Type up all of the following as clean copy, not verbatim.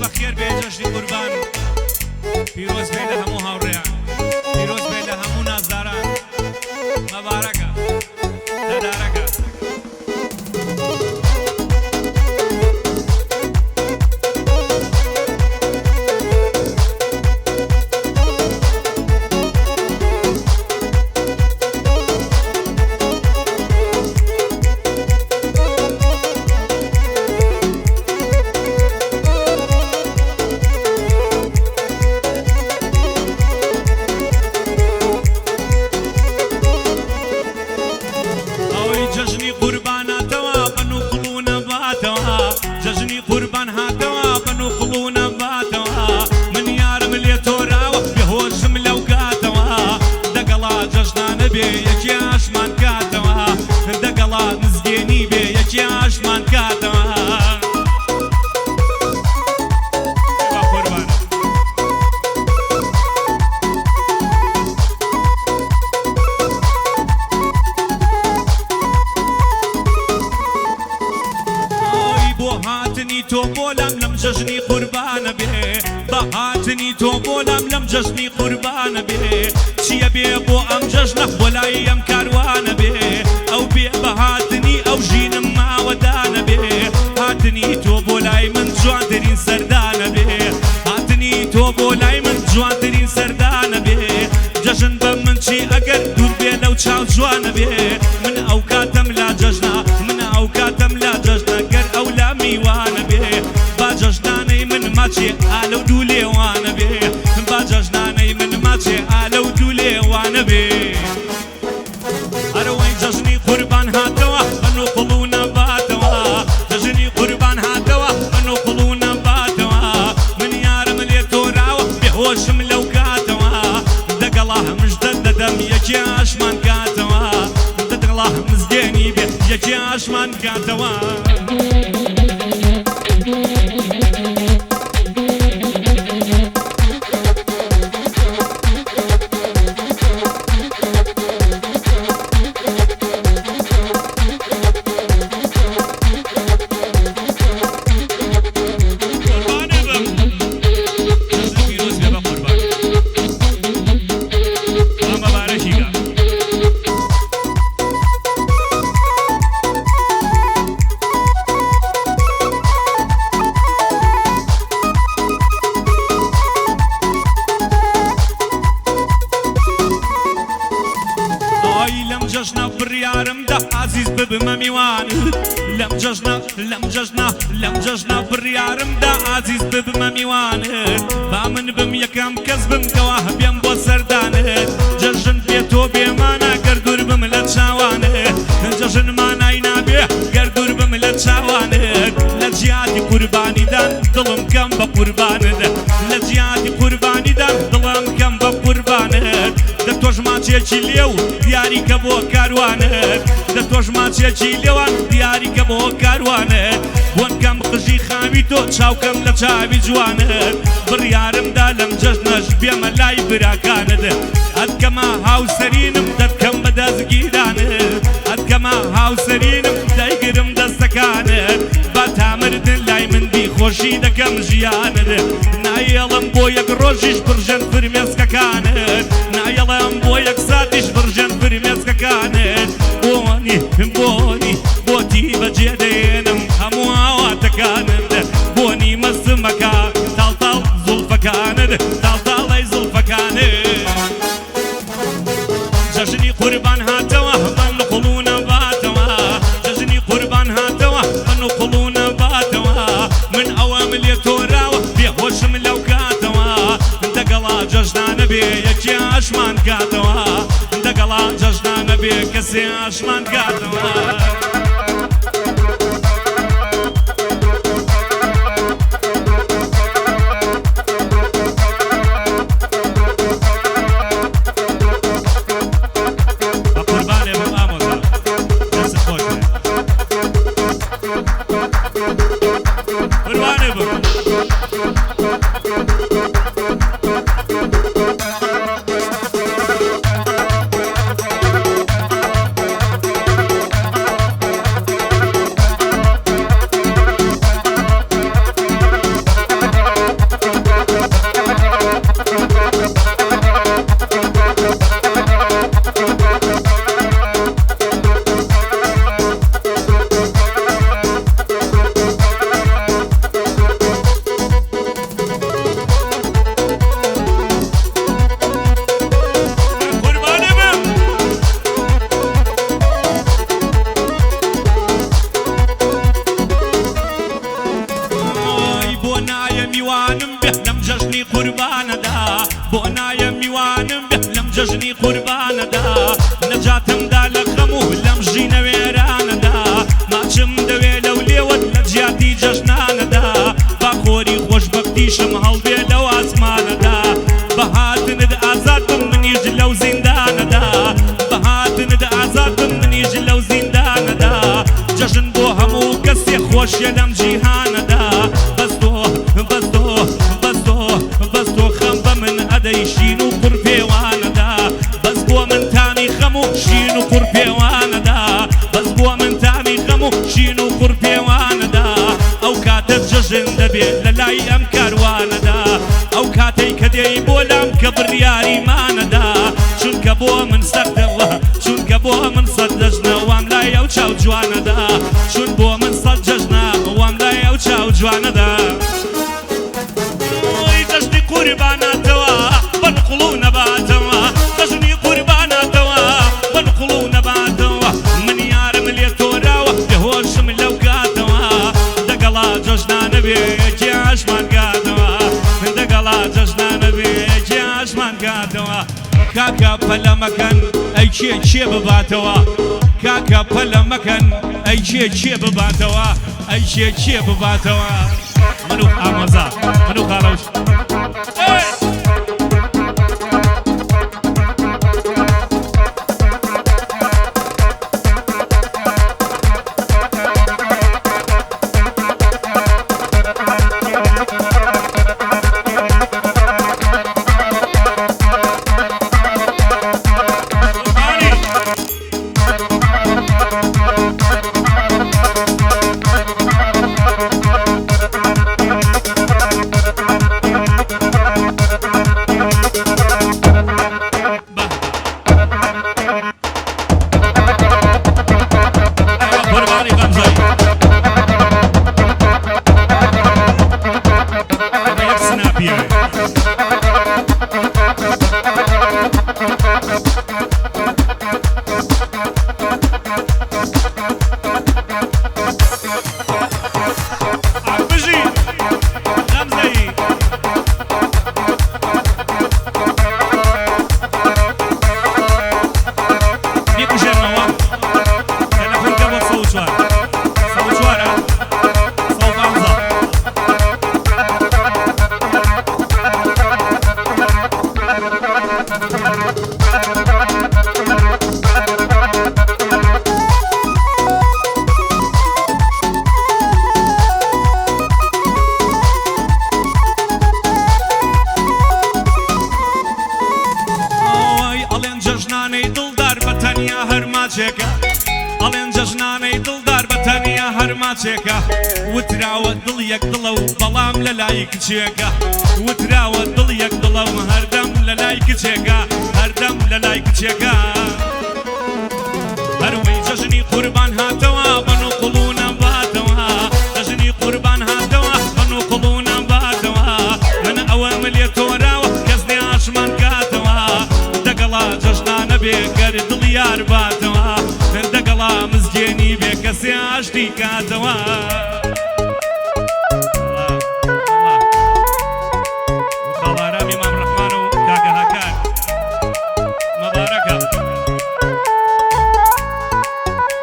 بەخێر بێ جەژنی قوربان پیرۆز بێ لە هەموو هاوڕێیان پیرۆز بێ لە هەموو نازداران مەبارەکە دەدارەکە جژنی قوربانە بێ بەهاتنی تۆ بۆلام لەم جەژنی قوربانە بێ چییە بێ بۆ ئەم جەژنە بۆ لای ئەم کاروانە بێ ئەو بێ بەهاتنی ئەو ژینم ماوەدانە بێ هاتنی تۆ بۆ لای من جوانترین سەردانە بێ هاتنی تۆ بۆ لای من جوانترین سەردانە بێ جەژن بە من چی ئەگەر دوور بێ لەو چاو جوانە بێ من ئەو کاتەم لا جەژنە من ئەو کاتەم لا جەژنە گەر ئەو لا میوانە بێ جەژنانەی من ماچێ ئالە و دوو لێوانە بێ با جەژنانەی من ماچێ ئالە و دوو لێوانە بێ ئەرەوەی جەژنی قوربان هاتەوە بەنو قوڵونە باتەوە جەژنی قوربان هاتەوە بەنو قوڵونە باتەوە من یارم لێ تۆراوە بێهۆشم لەو کاتەوە دەگەڵا هەمشدە دەدەم یەکێ ئاشمان کاتەوە دەگەڵا هەمزدێنی بێ یەکێ ئاشمان کاتەوە لەم جەژنە بڕیارمدا عازیز ببمە میوانت با من بم یەکەم کەس بم کەوا بێم بۆ سەردانت جەژن بێ تۆ بێمانە گەر دوور بم لە چاوانت جەژن مانای نابێ گەر دوور بم لە چاوانت لە جیاتی قوربانیدان دڵم کەم بە قوربانت لە جیاتی قوربانیدان دڵم کەم بە قوربانت دە تۆش ماچێکی لێو دیاریکە بۆ کاروانت دە تۆش ماچێکی لێوان دیاریکە بۆ کاروانت بۆنکەم قژی خاوی تۆ چاوکەم لە چاوی جوانت بڕیارمدا لەم جەژنەش بێمە لای براکانت ئەتکەمە هاوسەرینم دەتکەم بە دەستگیرانت ئەتکەمە هاوسەرینم دەیگرم دەستەکانت با تامردن لای مندی خۆشی دەکەم ژیانت نایەڵم بۆ یەک ڕۆژیش برژەن فرمێسکەکانت نایەڵم بۆ یەک ساتیش برژەن فرمێسکەکانت بۆنی بۆنی بۆتی بەجێ دێنم هەموو هاواتەکانت بۆنی مەسمەکە تاڵتاڵ زوڵفەکانت تاڵتاڵی زوڵفەکانت جەژنی قوربان هاتەوە بەن قوڵونە باتەوە جەژنی قوربان هاتەوە بەن قوڵونە باتەوە من ئەوەم لێ تۆراوە بێهۆشم لەو کاتەوە دەگەڵا جەژنانە بێ یەکێ ئاشمان کاتەوە دەگەڵا جەژنانە بێ کەسێ ئاشمان کاتەوە خۆشیە لەم جیهانەدا بەس تۆ بەس تۆ بەس تۆ بەس تۆ خەم بە من ئەدەی شین و قوڕ پێوانەدا بەس بۆ من تامی خەم و شین و قوڕ پێوانەدا بەس بۆ من تامی خەم و شین و قوڕ پێوانەدا ئەو کاتە جەژن دەبێت لە لای ئەم کاروانەدا ئەو کاتەی کە دێی بۆ لام کە بڕیاریمانەدا چونکە بۆ من سەردەوە چونکە بۆ من سەد جەژنە وام لای ئەو چاو جوانەدا چون بۆ من سەد جەژنە وام لای ئەو چاو جوانەدا جەژنی قورباناتەوە بەنقوڵ و نەباتەوە جەژنی قورباناتەوە بەنقوڵ و نەباتەوە من یارم لێ تۆراوە بێهۆشم لەو کاتەوە دەگەڵا جەژنانە بێ گیاشمان کاتەوە دەگەڵا جەژنانە بێ گیاشمان کاتەوە کاکە پەلە مەکەن ئەی چێ بباتەوە کاکە پەلە مەکەن ئەی چێ بباتەوە ئەی چێ بباتەوە من و ئامۆزا من و خاڵەوش ئەڵێن جەژنانەی دڵدار بە تەنیا هەرماچێکە وتراوە دڵ یەک دڵە و بەڵام لە لای کچێکە وتراوە دڵ یەک دڵە و هەردەم لە لای کچێکە هەردەم لە لای کچێکە هەروەی جەژنی قوربان هاتەوە بەن و قوڵونە باتەوە جەژنی قوربان هاتەوە بەن و قوڵونە باتەوە من ئەوەم لێ تۆراوە کەس نیاشمان کاتەوە دەگەڵا جەژنانە بێگەر دڵیار باتەوە دەگەڵا مزگێنی بێ کەسێ ئاشتی کاتەوە خاڵارامی مام ڕەحمان و کاکە هاکار مەبارەکە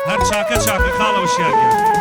هەر چاکە چاکە خاڵەوشیاکە